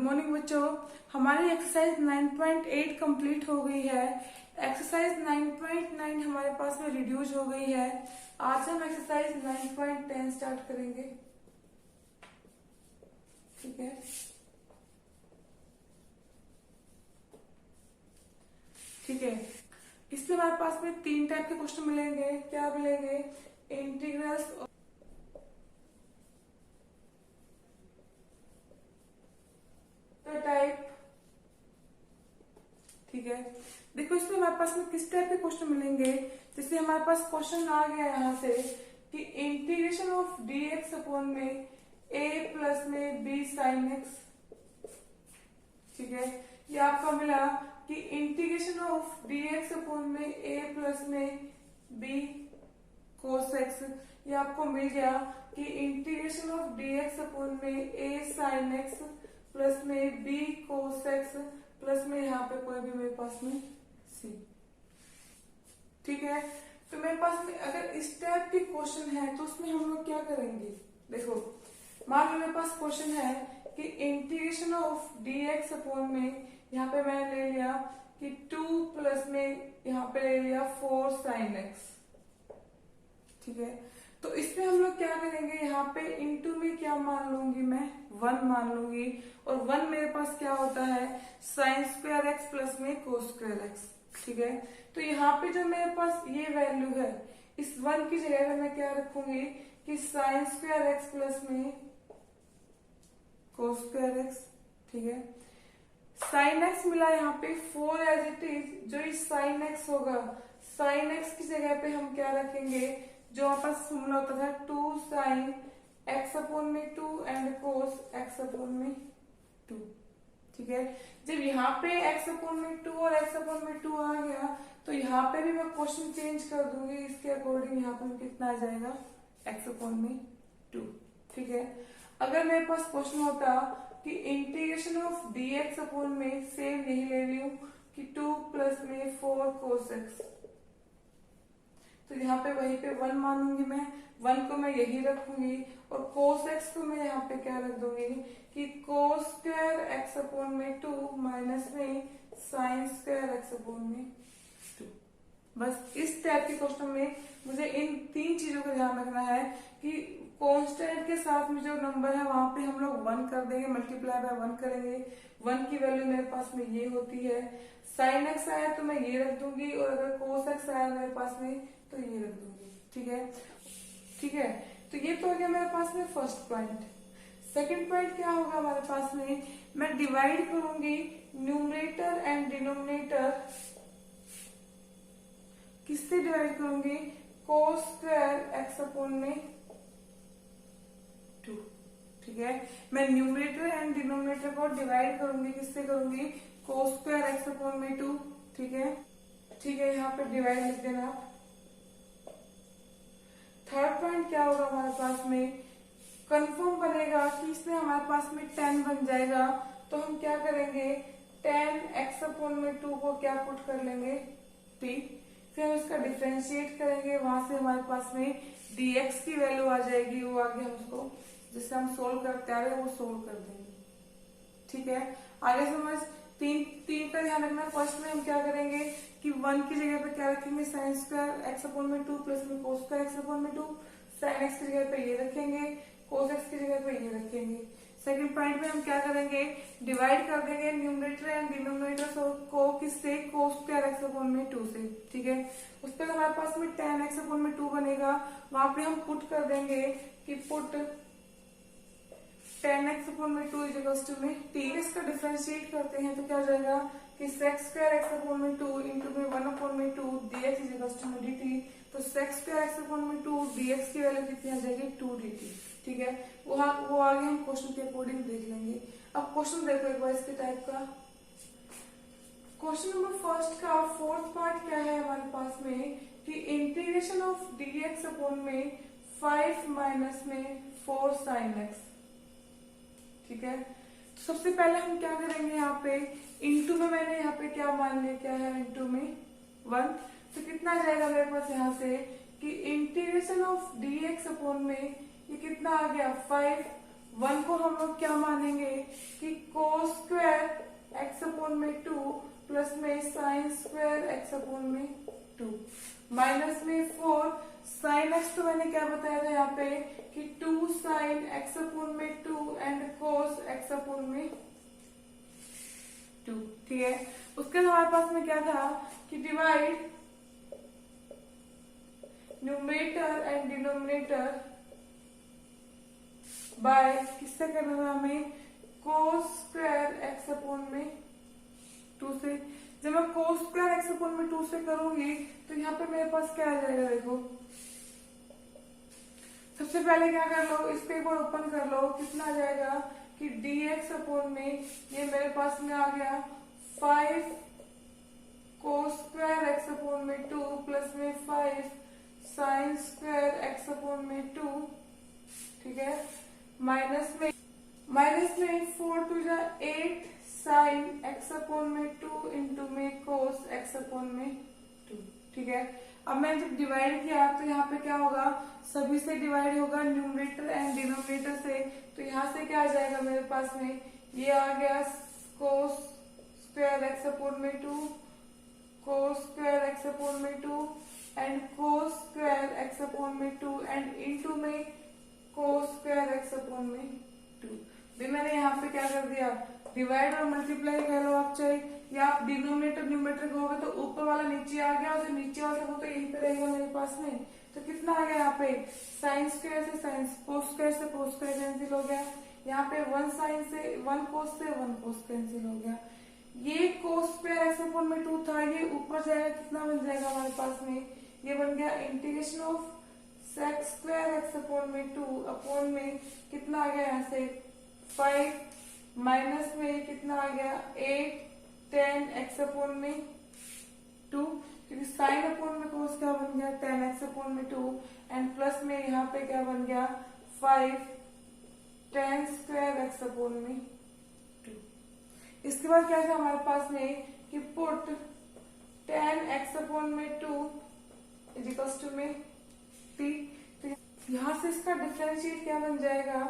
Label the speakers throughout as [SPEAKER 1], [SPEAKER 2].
[SPEAKER 1] Morning बच्चों, हमारी exercise 9.8 complete हो गई है। एक्सरसाइज 9.9 हमारे पास में रिड्यूस हो गई है। आज हम एक्सरसाइज 9.10 स्टार्ट करेंगे। ठीक है, ठीक है। इसमें हमारे पास में तीन टाइप के क्वेश्चन मिलेंगे। क्या मिलेंगे? Integrals type. ठीक है, देखो इसमें हमारे पास में किस टाइप के क्वेश्चन मिलेंगे। जैसे हमारे पास क्वेश्चन आ गया यहाँ से कि इंटीग्रेशन ऑफ dx अपॉन में a प्लस में b sin x। ठीक है, ये आपका मिला कि इंटीग्रेशन ऑफ dx अपॉन में a प्लस में b cos x। ये आपको मिल गया कि इंटीग्रेशन ऑफ dx अपॉन में a sin x प्लस में b cos x प्लस में यहाँ पे कोई भी मेरे पास में c। ठीक है, तो मेरे पास में अगर इस टाइप के क्वेश्चन है तो उसमें हम लोग क्या करेंगे। देखो, मान लो मेरे पास क्वेश्चन है कि इंटीग्रेशन ऑफ dx अपॉन में यहाँ पे मैंने ले लिया कि 2 प्लस में यहाँ पे ले लिया 4 sin x। ठीक है, तो इसमें हम लोग क्या करेंगे, यहाँ पे इंटू में क्या मान लूंगी मैं, 1 मान लूंगी। और 1 मेरे पास क्या होता है, साइन स्क्वायर एक्स प्लस में कोस स्क्वायर एक्स। ठीक है, तो यहाँ पे जो मेरे पास ये वैल्यू है, इस 1 की जगह पे मैं क्या रखूंगी कि साइन स्क्वायर एक्स प्लस में कोस स्क्वायर एक्स। ठीक है, साइन एक्स मिला यहाँ पे 4 एज इट इज। जो इस साइन एक्स होगा, साइन एक्स की जगह पे हम क्या रखेंगे, जो हमारे पास फॉर्मूला होता था 2 साइन एक्स अपॉन में 2 एंड कोस एक्स अपॉन में 2। ठीक है, जब यहाँ पे एक्स अपॉन में 2 और एक्स अपॉन में 2 आ गया तो यहाँ पे भी मैं क्वेश्चन चेंज कर दूंगी। इसके अकॉर्डिंग यहाँ पे कितना आ जाएगा, एक्स अपॉन में 2। ठीक है, अगर मेरे पास क्वेश्चन होता कि इंटीग्रेशन ऑफ dx अपॉन में सेम यही ले ली हूं कि 2 प्लस में 4 cos x, तो यहाँ पे वहीं पे 1 मानूंगी मैं, 1 को मैं यही रखूंगी और cos x को मैं यहाँ पे क्या रख दूंगी कि cos स्क्वायर x अपॉन में 2 माइनस में साइन स्क्वायर x अपॉन में 2। बस इस टाइप के क्वेश्चन में मुझे इन तीन चीजों का ध्यान रखना है कि कांस्टेंट के साथ में जो नंबर है वहां पे हम लोग 1 कर देंगे, मल्टीप्लाई बाय 1 करेंगे। 1 की वैल्यू मेरे पास में ये होती है। साइन एक्स आया तो मैं ये रख दूंगी और अगर कोस एक्स आया मेरे पास में तो ये रख दूंगी। ठीक है, ठीक है, तो ये तो हो गया मेरे पास में फर्स्ट पॉइंट। सेकंड पॉइंट क्या होगा हमारे पास में, मैं डिवाइड करूंगी न्यूमरेटर एंड डिनोमिनेटर। किससे डिवाइड करूंगी, कोस स्क्वायर एक्स अपॉन में 2। ठीक है, मैं न्यूमरेटर एंड डिनोमिनेटर को डिवाइड करूंगी, किससे करूंगी, कोस स्क्वायर एक्स अपॉन में 2। ठीक है, ठीक है, यहाँ पे डिवाइड लिख देना आप। थर्ड पॉइंट क्या होगा हमारे पास में, कंफर्म बनेगा कि इसमें हमारे पास में 10 बन जाएगा तो हम क्या करेंगे, 10 एक्स अपॉन में 2 को क्या पुट कर लेंगे, t। फिर हम इसका डिफ्रेंशिएट करेंगे, वहां से हमारे पास में dx की वैल्यू आ जाएगी। वो आगे हम उसको जिससे हम सोल्व करते आ रहे हैं वो सोल्व कर देंगे। ठीक है, आगे समझ। तीन का ध्यान रखना। फर्स्ट में हम क्या करेंगे कि 1 की जगह पे क्या रखेंगे, साइन स्क्वायर एक्स अपॉन में 2 प्लस में कोस स्क्वायर एक्स अपॉन में 2। साइन एक्स की जगह पे ये रखेंगे, कोस एक्स की जगह पे ये रखेंगे। सेकंड पॉइंट में हम क्या करेंगे, डिवाइड कर देंगे न्यूमरेटर एंड डिनोमिनेटर को किससे, कोस स्क्वायर एक्स अपॉन में 2 से। ठीक है, उस पर हमारे पास में 10 एक्स अपॉन में 2 बनेगा, वहां पे हम पुट कर देंगे कि पुट 10 एक्स अपॉन में 2 इज टू में t। इसका डिफरेंशिएट करते हैं तो क्या हो जाएगा कि सेक्स स्क्वायर एक्स अपॉन में 2 इंटू में 1 अपॉन में 2 dx इज टू में dt। तो सेक्स स्क्वायर एक्स अपॉन में 2 dx की वैल्यू कितनी आ जाएगी, 2 dt। ठीक है, वो आगे हम क्वेश्चन के अकॉर्डिंग देख लेंगे। अब क्वेश्चन देखो एक बार इसके टाइप का। क्वेश्चन नंबर फर्स्ट का फोर्थ पार्ट क्या है हमारे पास में कि इंटीग्रेशन ऑफ dx अपॉन में 5 माइनस में 4 sin x। ठीक है, तो सबसे पहले हम क्या करेंगे, यहाँ पे इंटू में मैंने यहाँ पे क्या मान लिया, क्या है इंटू में 1। तो कितना आ जाएगा मेरे पास यहाँ से कि इंटीग्रेशन ऑफ dx अपॉन में ये कितना आ गया, 5 1 को हम लोग क्या मानेंगे कि cos स्क्वायर x अपॉन में 2 प्लस में sin स्क्वायर x अपॉन में 2 माइनस में 4 sin x तो मैंने क्या बताया था यहाँ पे कि 2 sin x अपॉन में 2 एंड cos x अपॉन में 2। ठीक है, उसके बाद हमारे पास में क्या था कि divide numerator and denominator by किससे करना था हमें cos स्क्वायर x अपॉन में 2 से। जब मैं cos स्क्वायर x अपॉन में 2 से करूंगी तो यहाँ पे मेरे पास क्या आ जाएगा, देखो सबसे पहले क्या कर लो, इसको एक बार ओपन कर लो, कितना आ जाएगा कि dx अपॉन में ये मेरे पास में आ गया 5 cos स्क्वायर x अपॉन में 2 प्लस में 5 sin स्क्वायर x अपॉन में 2। ठीक है, माइनस में 4 टू जा 8 sin x अपॉन में 2 इंटू में cos x अपॉन में 2। ठीक है, अब मैंने जब डिवाइड किया तो यहाँ पे क्या होगा, सभी से डिवाइड होगा न्यूमरेटर एंड डिनोमिनेटर से, तो यहाँ से क्या आ जाएगा मेरे पास में, ये आ गया cos स्क्वायर x अपॉन में 2 cos स्क्वायर x अपॉन में 2 and cos square x upon में 2 एंड इनटू में cos स्क्वायर x अपॉन में 2। भी मैंने यहाँ पे क्या कर दिया, डिवाइड और मल्टीप्लाई कह लो आप चाहे, या आप डिनोमिनेटर न्यूमरेटर कहोगे तो ऊपर वाला नीचे आ गया और जो नीचे वाला हो तो यहीं पे रहेगा मेरे पास में। तो कितना आ गया यहाँ पे, साइन स्क्वायर से साइन, कोस स्क्वायर से कोस स्क्वायर कैंसिल हो गया, यहाँ पे 1 साइन से 1 कोस से 1 कोस कैंसिल हो गया। ये कोस स्क्वायर एक्स अपॉन में 2 था, ये ऊपर जाएगा कितना बन जाएगा हमारे पास में, ये बन गया integration of sec square x upon में 2 अपॉन में कितना आ गया यहाँ से 5 माइनस में कितना आ गया 8 10 एक्स अपॉन में 2, क्योंकि साइन अपॉन में कोस क्या बन गया 10 एक्स अपॉन में 2 एंड प्लस में यहाँ पे क्या बन गया 5 10 स्क्वायर एक्स अपॉन में 2। इसके बाद क्या था हमारे पास में कि पुट 10 एक्स अपॉन में 2 इज इक्वल्स टू में t। तो यहाँ से इसका डिफरेंशिएट क्या बन जाएगा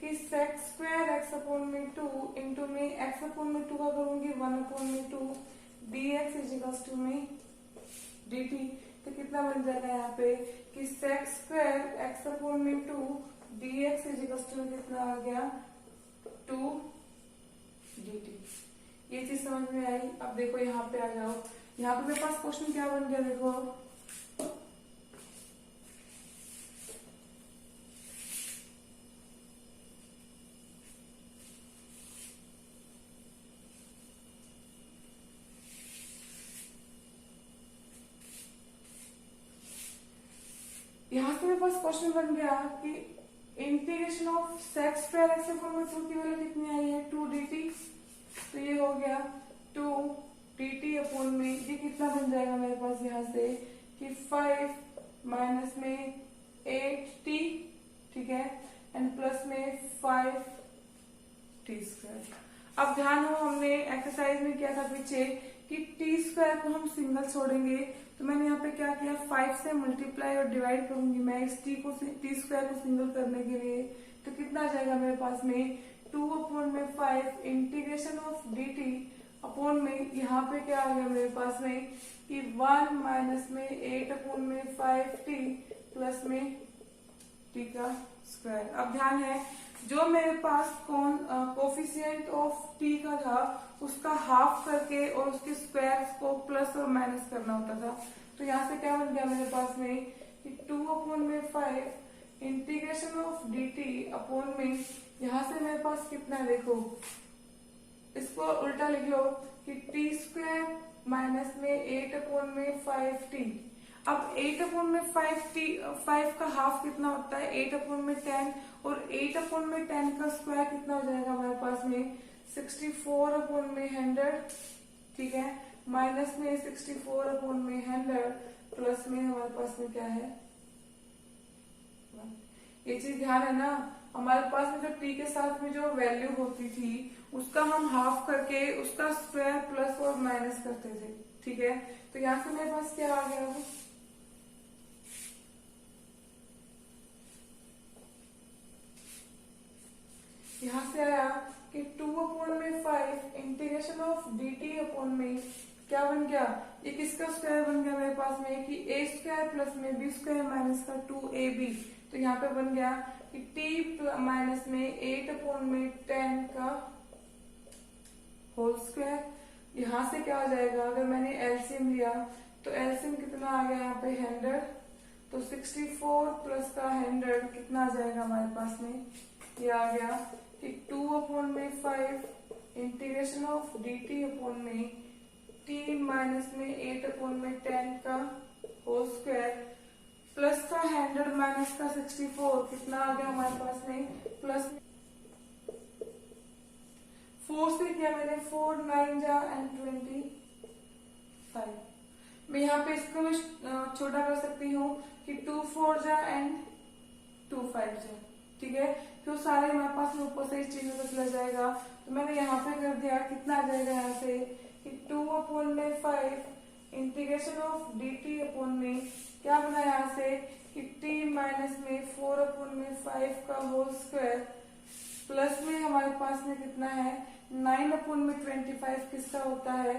[SPEAKER 1] कि सेक स्क्वायर एक्स अपॉन में 2 इंटू में एक्स अपॉन में 2 का करूंगी 1 अपॉन में 2 dx इज इक्वल्स टू में dt। तो कितना बन जाएगा यहाँ पे कि सेक स्क्वायर एक्स अपॉन में 2 dx इज इक्वल्स टू कितना आ गया 2 dt। ये चीज समझ में आई। अब देखो यहाँ पे आ जाओ, यहाँ पे मेरे पास क्वेश्चन क्या बन गया, देखो यहाँ से मेरे पास क्वेश्चन बन गया कि integration of sec square x upon में 2 की वैल्यू कितनी आई है 2 dt। तो ये हो गया 2 dt अपॉन में ये कितना बन जाएगा मेरे पास यहाँ से कि 5 माइनस में 8t, ठीक है, एंड प्लस में 5 टी स्क्वायर। अब ध्यान हो हमने एक्सरसाइज में किया था पीछे कि टी स्क्वायर को हम सिंगल छोड़ेंगे, तो मैंने यहाँ पे क्या किया 5 से मल्टीप्लाई और डिवाइड करूंगी मैं इस टी स्क्वायर को सिंगल करने के लिए। तो कितना आ जाएगा मेरे पास में 2 अपॉन में 5 integration of D T upon में यहाँ पे क्या आ गया मेरे पास में कि 1 माइनस में 8 अपॉन में 5t प्लस में टी का स्क्वायर। अब ध्यान है जो मेरे पास कोफिशिएंट ऑफ टी का था उसका हाफ करके और उसके स्क्वायर को प्लस और माइनस करना होता था। तो यहाँ से क्या बन गया मेरे पास में कि 2 अपॉन में 5 integration of D T upon में यहाँ से मेरे पास कितना है, देखो इसको उल्टा लिख लो कि टी स्क्वायर माइनस में 8 अपॉन में 5t। अब 8 अपॉन में 5 का हाफ कितना होता है 8 अपॉन में 10, और 8 अपॉन में 10 का स्क्वायर कितना हो जाएगा हमारे पास में 64 अपॉन में 100, ठीक है, माइनस में 64 अपॉन में 100 प्लस में हमारे पास में क्या है 1। ये चीज ध्यान है ना, हमारे पास में जो टी के साथ में जो वैल्यू होती थी उसका हम हाफ करके उसका स्क्वायर प्लस और माइनस करते थे, ठीक है। तो यहाँ से मेरे पास क्या आ गया यहाँ से आया कि 2/5 इंटीग्रेशन ऑफ dt अपॉन में क्या बन गया, ये किसका स्क्वायर बन गया मेरे पास में कि a स्क्वायर प्लस में b स्क्वायर माइनस का 2ab। तो यहाँ पे बन गया कि t माइनस में 8/10 का होल स्क्वायर। यहाँ से क्या हो जाएगा, अगर मैंने एलसीएम लिया तो एलसीएम कितना आ गया यहाँ पे 100, तो 64 प्लस का 100 कितना आ जाएगा हमारे पास में, ये आ गया कि 2/5 इंटीग्रेशन ऑफ dt अपॉन में t माइनस में 8/10 का होल स्क्वायर प्लस का 100 माइनस का 64 कितना आ गया हमारे पास में प्लस 4 से किया मैंने 4 9 जा एंड 25। मैं यहाँ पे इसको मैं छोटा कर सकती हूँ कि 2 4 जा एंड 2 5 जा, ठीक है, तो सारे हमारे पास में ऊपर से इस चीज में चला जाएगा। तो मैंने यहाँ पे कर दिया, कितना आ जाएगा यहाँ से कि 2/5 इंटीग्रेशन ऑफ dt अपॉन में क्या बना यहाँ से कि t माइनस में 4/5 का होल स्क्वायर प्लस में हमारे पास में कितना है 9/25 किसका होता है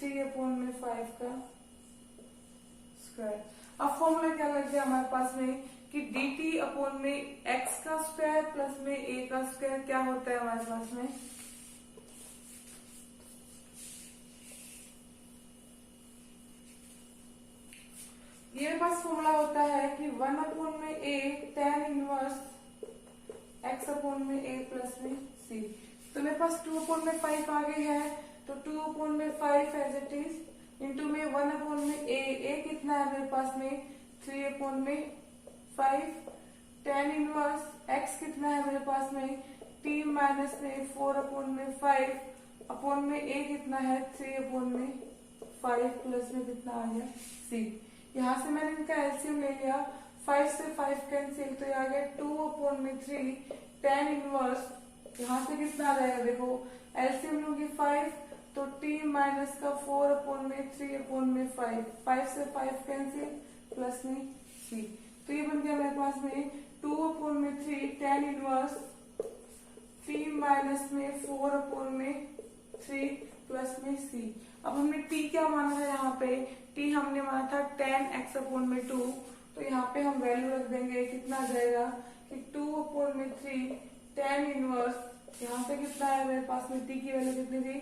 [SPEAKER 1] 3/5 का स्क्वायर। अब फॉर्मूला क्या लग गया हमारे पास में कि dt अपॉन में x का स्क्वायर प्लस में a का स्क्वायर क्या होता है हमारे पास में, ये मेरे पास फॉर्मूला होता है कि 1/a tan inverse x upon में a प्लस में c। तो मेरे पास 2/5 आ गई है, तो 2/5 एज इट इज इंटू में 1/a कितना है मेरे पास में 3/5 tan इनवर्स x कितना है मेरे पास में t माइनस में 4/5 अपॉन में a कितना है 3/5 प्लस में कितना आ गया c। यहाँ से मैंने इनका एलसीएम ले लिया, 5 से 5 कैंसिल, तो ये आ गया 2/3 tan इनवर्स। यहाँ से कितना आ जाएगा देखो, एलसीएम लूंगी 5 तो t माइनस का 4/3/5, 5 से 5 कैंसिल प्लस में c। तो ये बन गया मेरे पास में 2/3 tan इनवर्स t माइनस में 4/3 प्लस में c। अब हमने t क्या माना है यहाँ पे, t हमने माना था tan x/2, तो यहाँ पे हम वैल्यू रख देंगे, कितना आ जाएगा कि 2/3 tan इनवर्स, यहाँ पे कितना है मेरे पास में t की वैल्यू कितनी थी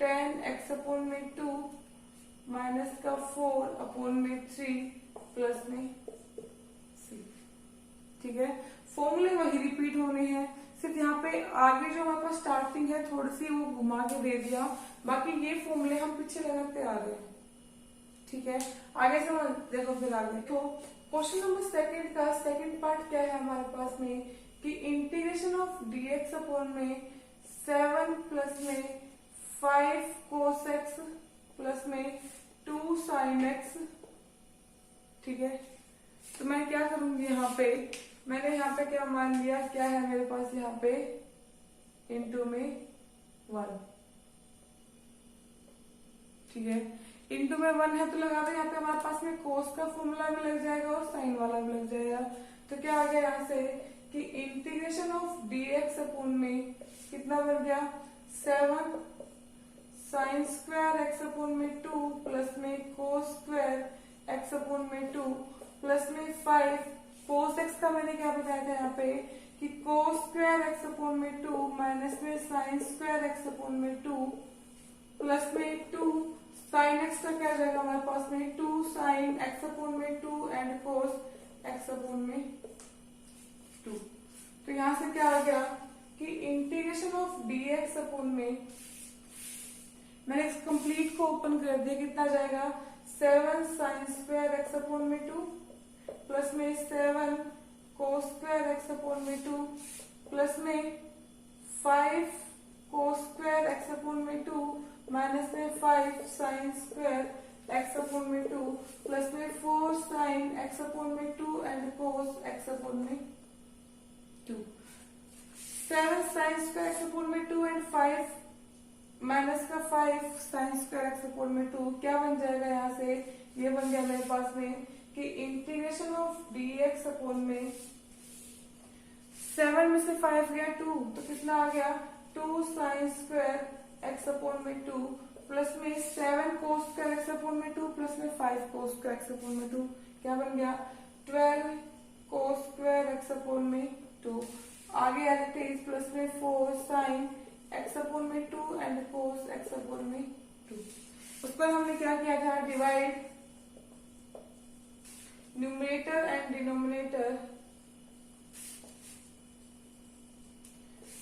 [SPEAKER 1] tan x/2 माइनस का 4/3 प्लस में c, ठीक है। फॉर्मूले वही रिपीट होने हैं, सिर्फ यहाँ पे आगे जो हमारे पास स्टार्टिंग है थोड़ी सी वो घुमा के दे दिया, बाकी ये फॉर्मूले हम पीछे लगाते आ गए, ठीक है। आगे से देखो फिर आगे, तो क्वेश्चन नंबर सेकंड का सेकंड पार्ट क्या है हमारे पास में कि इंटीग्रेशन ऑफ dx अपॉन में 7 प्लस में 5 cos x प्लस में 2 sin x, ठीक है। तो मैं क्या करूंगी यहाँ पे, मैंने यहाँ पे क्या मान लिया, क्या है मेरे पास यहाँ पे इंटू में 1, ठीक है, इंटू में 1 है तो लगा दो, यहाँ पे हमारे पास में कोस का फॉर्मूला भी लग जाएगा और साइन वाला भी लग जाएगा। तो क्या आ गया यहाँ से कि इंटीग्रेशन ऑफ dx अपॉन में कितना बन गया 7 साइन स्क्वायर x अपॉन में 2 प्लस में कोस स्क्वायर x अपॉन में 2 प्लस में 5 कोस x का मैंने क्या बताया था यहाँ पे कि कोस स्क्वायर x अपॉन में 2 माइनस में साइन स्क्वायर x अपॉन में 2 प्लस में 2 साइन x का क्या जाएगा हमारे पास में 2 साइन x अपॉन में 2 एंड कोस x अपॉन में 2। तो यहाँ से क्या आ गया कि इंटीग्रेशन ऑफ dx अपॉन में मैंने इस कंप्लीट को ओपन कर दिया, कितना जाएगा 7 साइन स्क्वायर x अपॉन में 2 प्लस में 7 कोस स्क्वायर x अपॉन में 2 प्लस में 5 कोस स्क्वायर x अपॉन में 2 माइनस में 5 साइन स्क्वायर x अपॉन में 2 प्लस में 4 साइन x अपॉन में 2 एंड कोस x अपॉन में 2। 7 साइन स्क्वायर x अपॉन में 2 एंड 5 माइनस का 5 साइन स्क्वायर x अपॉन में 2 क्या बन जाएगा यहाँ से, ये बन गया मेरे पास में कि इंटीग्रेशन ऑफ dx अपॉन में 7 में से 5 गया 2, तो कितना आ गया 2 साइन स्क्वायर एक्स अपॉन में 2 प्लस में 7 कोस स्क्वायर एक्स अपॉन में 2 प्लस में 5 कोस स्क्वायर एक्स अपॉन में 2, क्या बन गया 12 कोस स्क्वायर एक्स अपॉन में 2। आगे आ जाते हैं प्लस में 4 साइन एक्स अपॉन में 2 एंड कोस एक्स अपॉन में 2। उस पर हमने क्या किया था, divide numerator and denominator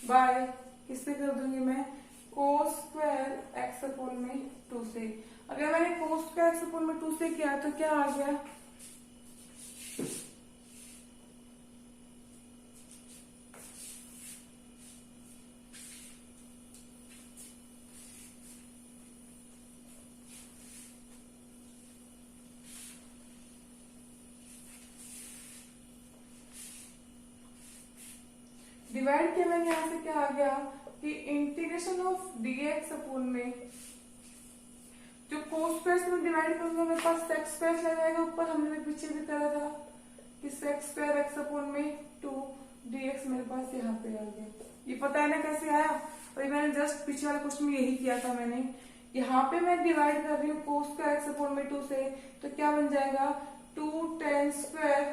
[SPEAKER 1] by किससे कर दूंगी मैं, कोस स्क्वायर एक्स अपॉन में 2 से। अगर मैंने कोस स्क्वायर एक्स अपॉन में 2 से किया तो क्या आ गया, डिवाइड किया मैंने, यहां से क्या आ गया कि इंटीग्रेशन ऑफ dx अपॉन में जो कोस स्क्वायर में डिवाइड करूंगा मेरे पास सेक्स स्क्वायर चला जाएगा ऊपर, हमने पीछे भी करा था कि सेक्स स्क्वायर एक्स अपॉन में 2 dx मेरे पास यहाँ पे आ गया। ये पता है ना कैसे आया, अभी मैंने जस्ट पीछे वाले क्वेश्चन में यही किया था मैंने। यहाँ पे मैं डिवाइड कर रही हूँ कोस स्क्वायर एक्स अपॉन में 2 से, तो क्या बन जाएगा 2 tan स्क्वायर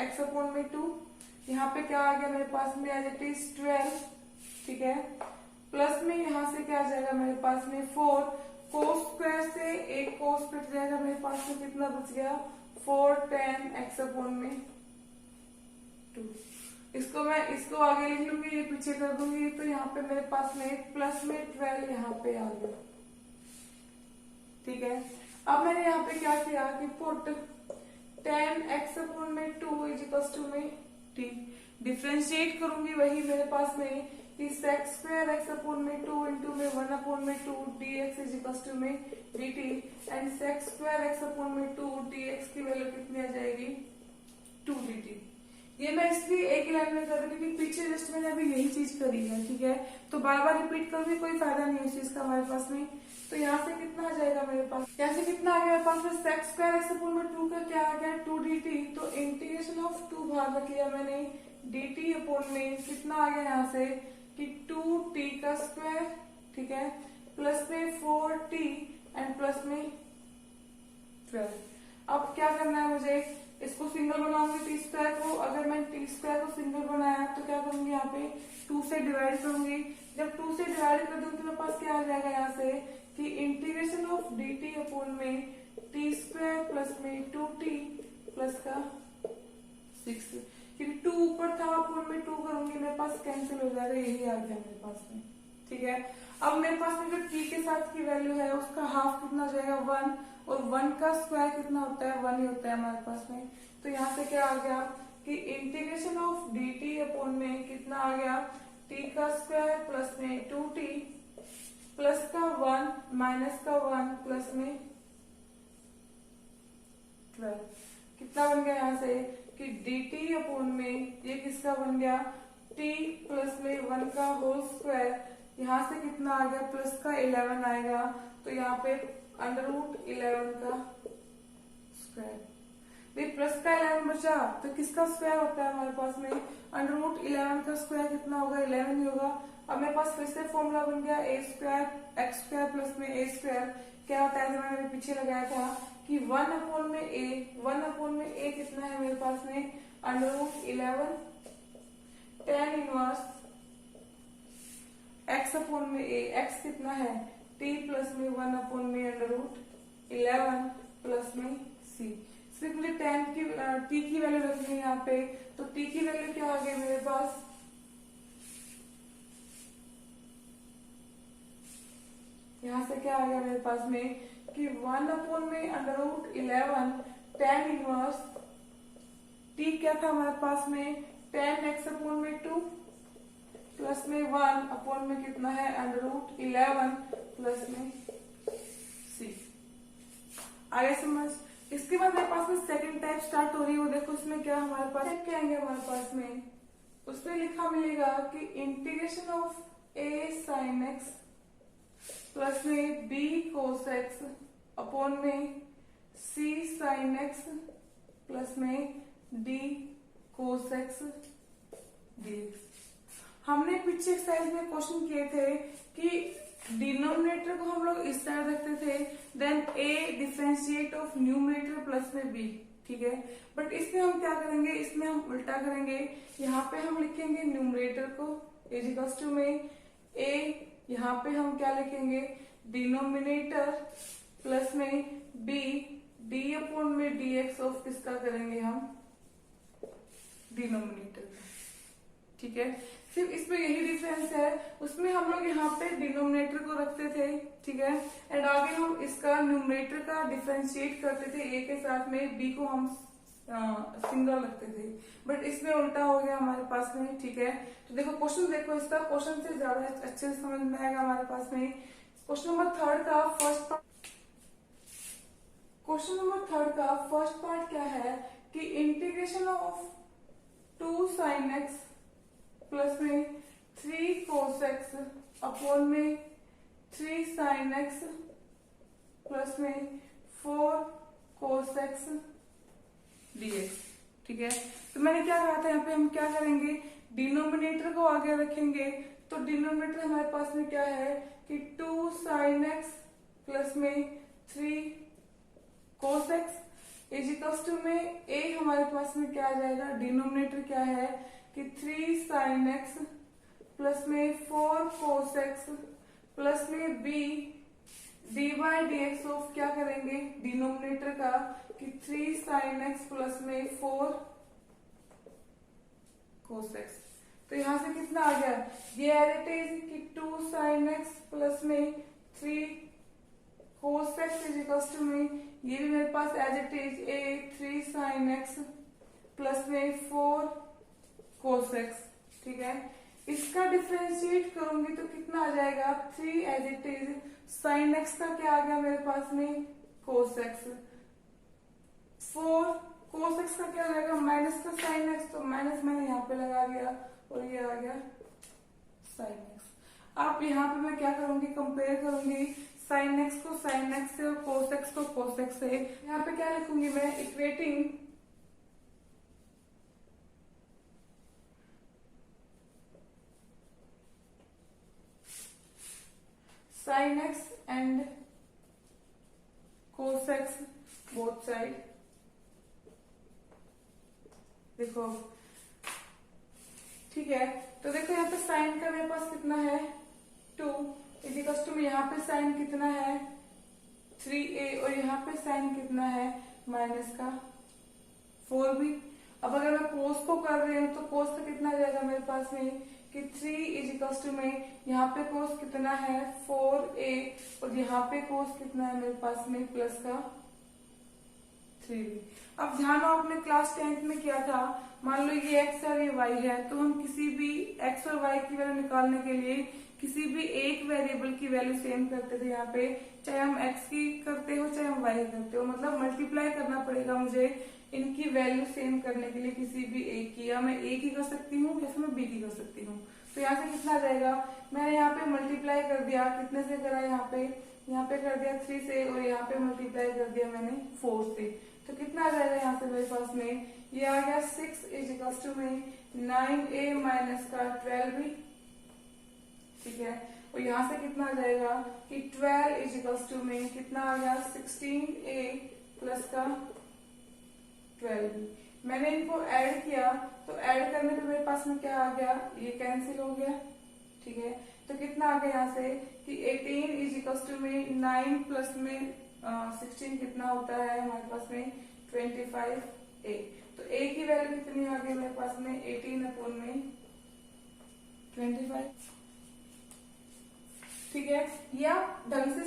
[SPEAKER 1] एक्स अपॉन में 2। यहाँ पे क्या आ गया मेरे पास में एज इट इज 12, ठीक है, प्लस में यहाँ से क्या आ जाएगा मेरे पास में 4 कोस स्क्वायर से एक कोस कट जाएगा, मेरे पास में कितना बच गया 4 tan एक्स अपॉन में 2। इसको आगे लिख लूंगी, ये पीछे कर दूंगी, तो यहाँ पे मेरे पास में प्लस में 12 यहाँ पे आ गया, ठीक है। अब मैंने यहाँ पे क्या किया कि पुट tan एक्स अपॉन में 2 इज इक्वल्स टू में t, डिफ्रेंशिएट करूंगी वही मेरे पास में कि सेक्स स्क्वायर एक्स अपॉन में 2 इंटू में 1 अपॉन में 2 dx इज इक्वल्स टू में dt and sex square x upon में 2 dx की वैल्यू कितनी आ जाएगी 2 dt। ये मैं इसलिए एक लाइन में कर रही हूँ क्योंकि पीछे जस्ट मैंने अभी यही चीज करी है, ठीक है, तो बार बार रिपीट करूंगी कोई फायदा नहीं है उस चीज का हमारे पास में। तो यहाँ से कितना आ जाएगा मेरे पास, यहाँ से कितना आ गया मेरे पास में सेक्स स्क्वायर एक्स अपॉन में 2 का क्या आ गया 2 dt, तो इंटीग्रेशन ऑफ 2 भाग रख लिया मैंने dt अपॉन में कितना आ गया यहाँ से कि 2t का स्क्वायर, ठीक है, प्लस में 4t एंड प्लस में 12। अब क्या करना है मुझे, इसको सिंगल बनाऊंगी टी स्क्वायर को, अगर मैं टी स्क्वायर को सिंगल बनाया तो क्या करूंगी यहाँ पे 2 से डिवाइड करूंगी, जब 2 से डिवाइड कर दूंगी तो मेरे पास क्या आ जाएगा यहाँ से कि इंटीग्रेशन ऑफ dt अपॉन में टी स्क्वायर प्लस में 2t प्लस का 6, क्योंकि 2 ऊपर था अपॉन में 2 करूंगी मेरे पास कैंसिल हो जाएगा, यही आ गया मेरे पास में, ठीक है। अब मेरे पास में जो t के साथ की वैल्यू है उसका हाफ कितना हो जाएगा 1, और 1 का स्क्वायर कितना होता है 1 ही होता है हमारे पास में। तो यहाँ से क्या आ गया कि इंटीग्रेशन ऑफ dt अपॉन में कितना आ गया t का स्क्वायर प्लस में 2t प्लस का 1 माइनस का 1 प्लस में 12, कितना बन गया यहाँ से कि dt अपॉन में ये किसका बन गया t प्लस में 1 का होल स्क्वायर, यहाँ से कितना आ गया प्लस का 11 आएगा, तो यहाँ पे अंडर रूट 11 का स्क्वायर, भाई प्लस का 11 बचा तो किसका स्क्वायर होता है हमारे पास में अंडर रूट 11 का स्क्वायर कितना होगा 11 ही होगा। अब मेरे पास फिर से फॉर्मूला बन गया a square x square plus में a स्क्वायर, क्या होता है मैंने पीछे लगाया था कि 1 अपॉन में a कितना है मेरे पास में under root 11 tan inverse x upon में a, x कितना है t प्लस में 1 अपॉन में अंडर रूट 11 प्लस में c। सिर्फ मुझे t की वैल्यू रखनी है यहाँ पे, तो t की वैल्यू क्या आ गई मेरे पास यहाँ से क्या आ गया मेरे पास में कि 1 अपॉन में under root 11 tan inverse t क्या था हमारे पास में tan x अपॉन में 2 प्लस में 1 अपॉन में कितना है अंडर रूट 11 प्लस में c। आगे समझ। इसके बाद मेरे पास में सेकंड टाइप स्टार्ट हो रही है, वो देखो इसमें क्या हमारे पास क्या आएंगे हमारे पास में, उसमें लिखा मिलेगा कि integration of a sin x plus में b cos x अपॉन में c sin x प्लस में d cos x dx। हमने पीछे एक्सरसाइज में क्वेश्चन किए थे कि डिनोमिनेटर को हम लोग इस तरह रखते थे, then a differentiate of numerator plus में b, ठीक है। बट इसमें हम क्या करेंगे, इसमें हम उल्टा करेंगे। यहाँ पे हम लिखेंगे न्यूमरेटर को इज इक्वल्स टू में a, यहाँ पे हम क्या लिखेंगे डिनोमिनेटर प्लस में b d अपॉन में dx ऑफ किसका करेंगे हम डिनोमिनेटर का, ठीक है। सिर्फ इसमें यही डिफरेंस है, उसमें हम लोग यहाँ पे डिनोमिनेटर को रखते थे, ठीक है, एंड आगे हम इसका न्यूमरेटर का डिफरेंशिएट करते थे a के साथ में, b को हम सिंगल रखते थे। बट इसमें उल्टा हो गया हमारे पास में, ठीक है। तो देखो क्वेश्चन, देखो इसका क्वेश्चन से ज्यादा अच्छे से समझ में आएगा हमारे पास में। क्वेश्चन नंबर थर्ड का first part, question number third का फर्स्ट पार्ट क्या है कि integration of 2 sin x plus में 3 cos x अपॉन में 3 sin x प्लस में 4 cos x dx, ठीक है। तो मैंने क्या कहा था, यहाँ पे हम क्या करेंगे डिनोमिनेटर को आगे रखेंगे। तो डिनोमिनेटर हमारे पास में क्या है कि 2 sin x प्लस में 3 cos x is equals to में a हमारे पास में क्या आ जाएगा, डिनोमिनेटर क्या है कि 3 sin x प्लस में 4 cos x प्लस में b dy dx ऑफ क्या करेंगे डिनोमिनेटर का कि 3 sin x प्लस में 4 cos x। तो यहां से कितना आ गया, ये एज इट इज कि 2 sin x प्लस में 3 cos x is equals to में, ये भी मेरे पास as it is a 3 sin x plus में 4 cos x, ठीक है। इसका डिफरेंशिएट करूंगी तो कितना आ जाएगा 3 as it is sin x का क्या आ गया मेरे पास में cos x, 4 cos x का क्या आ जाएगा माइनस का sin x, तो माइनस मैंने यहाँ पे लगा दिया और ये आ गया sin x। अब यहाँ पे मैं क्या करूंगी कंपेयर करूंगी sin x को sin x से और cos x को cos x से। यहाँ पे क्या लिखूंगी मैं equating sin x and cos x both side। देखो ठीक है, तो देखो यहाँ पे साइन का मेरे पास कितना है 2 इज इक्वल्स टू में, यहाँ पे साइन कितना है 3a और यहाँ पे साइन कितना है माइनस का 4b। अब अगर मैं कोस को कर रही हूँ तो कोस का कितना आ जाएगा मेरे पास में कि 3 इज इक्वल्स टू में, यहाँ पे कोस कितना है 4a और यहाँ पे कोस कितना है मेरे पास में प्लस का 3b। अब ध्यान हो आपने क्लास 10th में किया था, मान लो ये x और ये y है, तो हम किसी भी x और y की वैल्यू निकालने के लिए किसी भी एक वेरिएबल की वैल्यू सेम करते थे। यहाँ पे चाहे हम x की करते हो चाहे हम y की करते हो, मतलब मल्टीप्लाई करना पड़ेगा मुझे इनकी वैल्यू सेम करने के लिए किसी भी एक की, या मैं a की कर सकती हूँ या फिर मैं b की कर सकती हूँ। तो यहाँ से कितना आ जाएगा, मैंने यहाँ पे मल्टीप्लाई कर दिया, कितने से करा यहाँ पे कर दिया 3 से और यहाँ पे मल्टीप्लाई कर दिया मैंने 4 से। तो कितना आ जाएगा यहाँ से मेरे पास में, ये आ गया 6 इज इक्वल्स टू में 9a माइनस का 12b, ठीक है। और यहाँ से कितना आ जाएगा कि 12 इज इक्वल्स टू में कितना आ गया 16a प्लस का 12b। मैंने इनको ऐड किया तो ऐड करने पे मेरे पास में क्या आ गया, ये कैंसिल हो गया, ठीक है। तो कितना आ गया यहाँ से कि 18 इज इक्वल्स टू में 9 प्लस में 16 कितना होता है हमारे पास में 25a। तो a की वैल्यू कितनी आ गई मेरे पास में 18 अपॉन में 25, ठीक है। ये आप ढंग से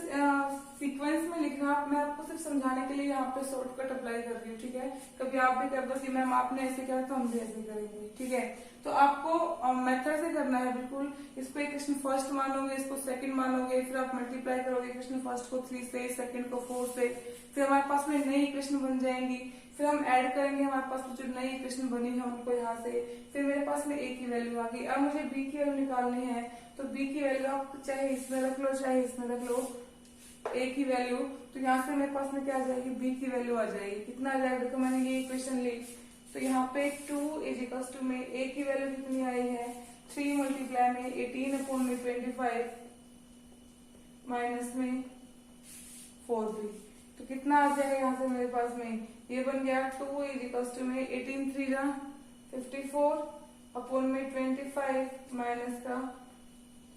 [SPEAKER 1] सीक्वेंस में लिखना, मैं आपको सिर्फ समझाने के लिए यहाँ पे शॉर्टकट अप्लाई कर रही हूँ, ठीक है। कभी आप भी कर दो कि मैम आपने ऐसे किया तो हम भी ऐसे करेंगे, ठीक है। तो आपको मेथड से करना है बिल्कुल। इसको इक्वेशन फर्स्ट मानोगे, इसको सेकंड मानोगे, फिर आप मल्टीप्लाई करोगे इक्वेशन फर्स्ट को 3 से, सेकंड को 4 से, फिर हमारे पास में नई इक्वेशन बन जाएंगी, फिर हम ऐड करेंगे हमारे पास जो नई इक्वेशन बनी है उनको यहाँ से, फिर मेरे पास में a की वैल्यू आ गई। अब मुझे b की वैल्यू निकालनी है, तो b की वैल्यू आप चाहे इसमें रख लो चाहे इसमें रख लो a की वैल्यू, तो यहाँ से मेरे पास में क्या आ जाएगी b की वैल्यू आ जाएगी। कितना आ जाएगा, देखो मैंने ये इक्वेशन ली तो यहाँ पे 2 इज इक्वल्स टू में a की वैल्यू कितनी आई है 3 मल्टीप्लाई में 18 अपॉन में 25 माइनस में 4b। तो कितना आ जाएगा यहाँ से मेरे पास में ये बन गया 2 इज इक्वल्स टू में 18 3 जा 54 अपॉन में 25 माइनस का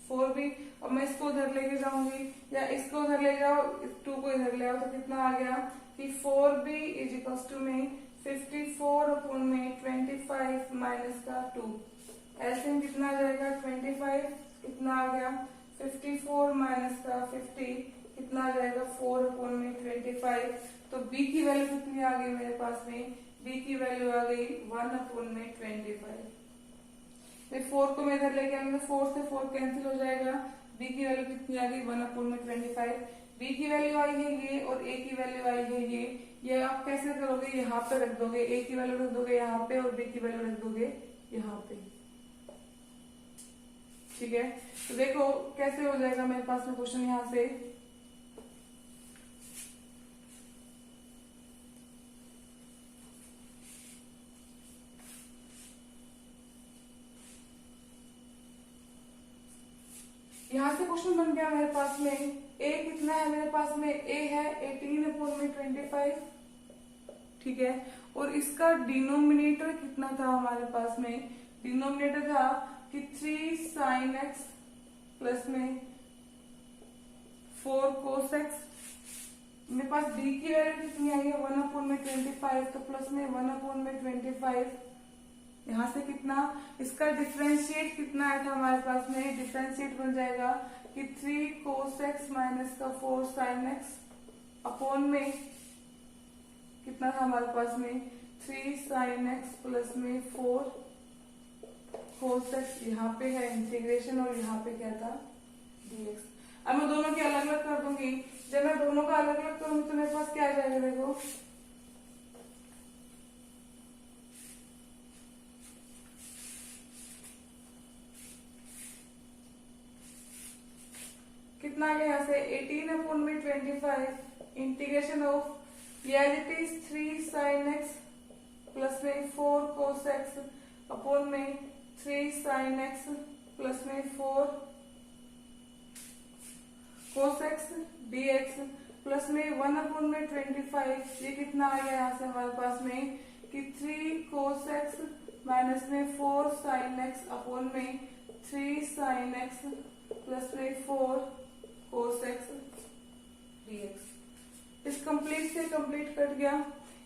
[SPEAKER 1] 4b। और मैं इसको उधर लेके जाऊंगी या इसको उधर ले जाओ 2 को इधर ले आओ तो कितना आ गया कि 4b इज इक्वल्स टू में 54 अपॉन में 25 माइनस का 2। ऐसे कितना आ जाएगा 25 कितना आ गया 54 माइनस का 50 कितना आ जाएगा 4 अपॉन में 25। तो b की वैल्यू कितनी आ गई मेरे पास में b की वैल्यू आ गई 1 अपॉन में 25। मैं 4 को मैं इधर लेके आऊंगा 4 से 4 कैंसिल हो जाएगा b की वैल्यू कितनी आ गई 1 अपॉन में 25। b की वैल्यू आई है ये और a की वैल्यू आई है ये आप कैसे करोगे यहाँ पे रख दोगे a की वैल्यू रख दोगे यहाँ पे और b की वैल्यू रख दोगे यहाँ पे। ठीक है तो देखो कैसे हो जाएगा मेरे पास में क्वेश्चन यहाँ से यहाँ से क्वेश्चन बन गया मेरे पास में a कितना है मेरे पास में a है 18 अपॉन में 25। ठीक है और इसका डिनोमिनेटर कितना था हमारे पास में डिनोमिनेटर था कि 3 sin x प्लस में 4 cos x। मेरे पास b की वैल्यू कितनी आई है 1 अपॉन में 25 तो प्लस में 1 अपॉन में 25। यहाँ से कितना इसका डिफरेंशिएट कितना आया था हमारे पास में डिफरेंशिएट बन जाएगा कि 3 cos x माइनस का 4 sin x अपॉन में कितना था हमारे पास में 3 sin x प्लस में 4 cos x। यहाँ पे है इंटीग्रेशन और यहाँ पे क्या था dx। अब मैं दोनों के अलग अलग कर दूंगी। जब मैं दोनों का अलग अलग करूंगी तो मेरे पास क्या आ जाएगा देखो कितना आ गया यहाँ से 18 अपॉन में 25 integration of as it is 3 sin x plus में 4 cos x अपॉन में 3 sin x प्लस में 4 cos x dx प्लस में 1 अपॉन में 25। ये कितना आ गया यहाँ से हमारे पास में कि 3 cos x माइनस में 4 sin x अपॉन में 3 sin x प्लस में 4 cos x dx। इस कंप्लीट से कंप्लीट कट गया।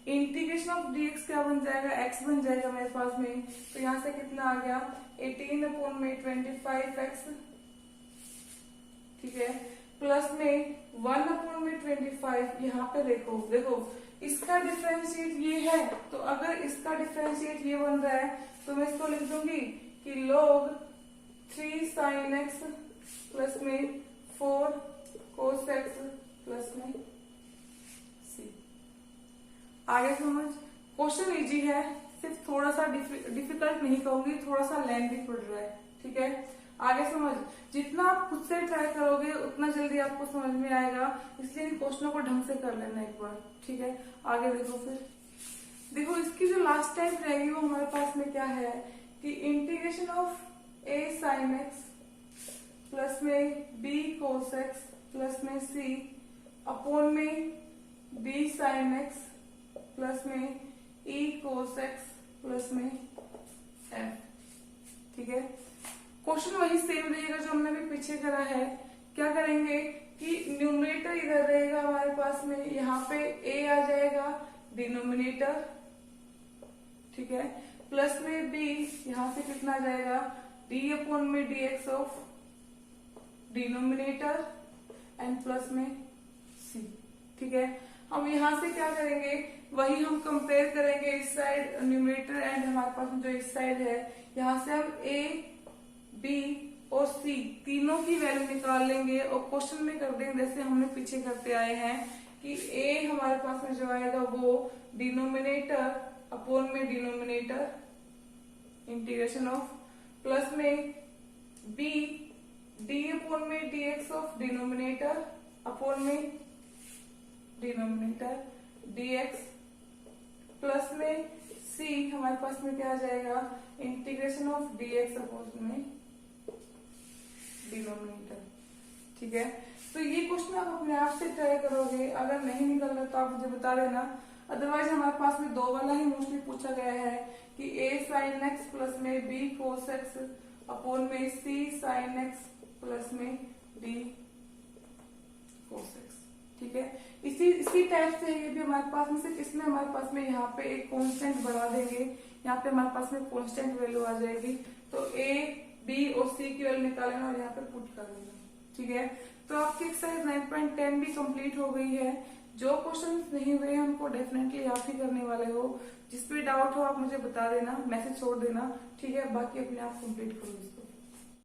[SPEAKER 1] इंटीग्रेशन ऑफ dx क्या बन जाएगा x बन जाएगा मेरे पास में। तो यहाँ से कितना आ गया 18 अपॉन में 25x। ठीक है प्लस में 1 अपॉन में 25। यहाँ पे देखो देखो इसका डिफरेंशिएट ये है तो अगर इसका डिफरेंशिएट ये बन रहा है तो मैं इसको लिख दूंगी कि log 3 sin x प्लस में 4 cos x प्लस में c। आगे समझ क्वेश्चन इजी है सिर्फ थोड़ा सा डिफिकल्ट नहीं कहूंगी थोड़ा सा लेंथी पड़ रहा है। ठीक है आगे समझ जितना आप खुद से ट्राई करोगे उतना जल्दी आपको समझ में आएगा इसलिए इन क्वेश्चनों को ढंग से कर लेना एक बार। ठीक है आगे देखो फिर देखो इसकी जो लास्ट टाइम रहेगी वो हमारे पास में क्या है कि integration of a sin x plus में b cos x प्लस में c अपॉन में b sin x प्लस में e cos x प्लस में f। ठीक है क्वेश्चन वही सेम रहेगा जो हमने अभी पीछे करा है। क्या करेंगे कि न्यूमरेटर इधर रहेगा हमारे पास में यहाँ पे a आ जाएगा डिनोमिनेटर। ठीक है प्लस में b यहाँ से कितना आ जाएगा d अपॉन में dx of denominator and plus में c। ठीक है हम यहाँ से क्या करेंगे वही हम कंपेयर करेंगे इस साइड न्यूमरेटर एंड हमारे पास जो इस साइड है यहाँ से हम a b और c तीनों की वैल्यू निकाल लेंगे और क्वेश्चन में कर देंगे जैसे हमने पीछे करते आए हैं कि a हमारे पास में जो आएगा वो डिनोमिनेटर अपॉन में डिनोमिनेटर इंटीग्रेशन ऑफ प्लस में b d अपॉन में dx ऑफ डिनोमिनेटर अपॉन में डिनोमिनेटर dx प्लस में सी हमारे पास में क्या आ जाएगा, इंटीग्रेशन ऑफ dx अपॉन में डिनोमिनेटर। ठीक है, तो ये क्वेश्चन आप अपने आप से ट्राई करोगे, अगर नहीं निकल रहा तो आप मुझे बता देना। अदरवाइज हमारे पास में 2 वाला ही मोस्टली पूछा गया है कि a sin x प्लस में b cos x अपॉन में c sin x प्लस में d cos x। ठीक है, इसी टाइप से ये भी हमारे पास में, सिर्फ इसमें हमारे पास में यहाँ पे एक कांस्टेंट बढ़ा देंगे, यहाँ पे हमारे पास में कांस्टेंट वैल्यू आ जाएगी, तो a b और c की वैल्यू निकालेना और यहाँ पे पुट कर देना। ठीक है, तो आपकी एक्सरसाइज 9.10 भी कंप्लीट हो गई है। जो क्वेश्चन नहीं हुए हैं उनको डेफिनेटली आप ही करने वाले हो। जिस भी डाउट हो आप मुझे बता देना, मैसेज छोड़ देना। ठीक है, बाकी अपने आप कंप्लीट करो इसको।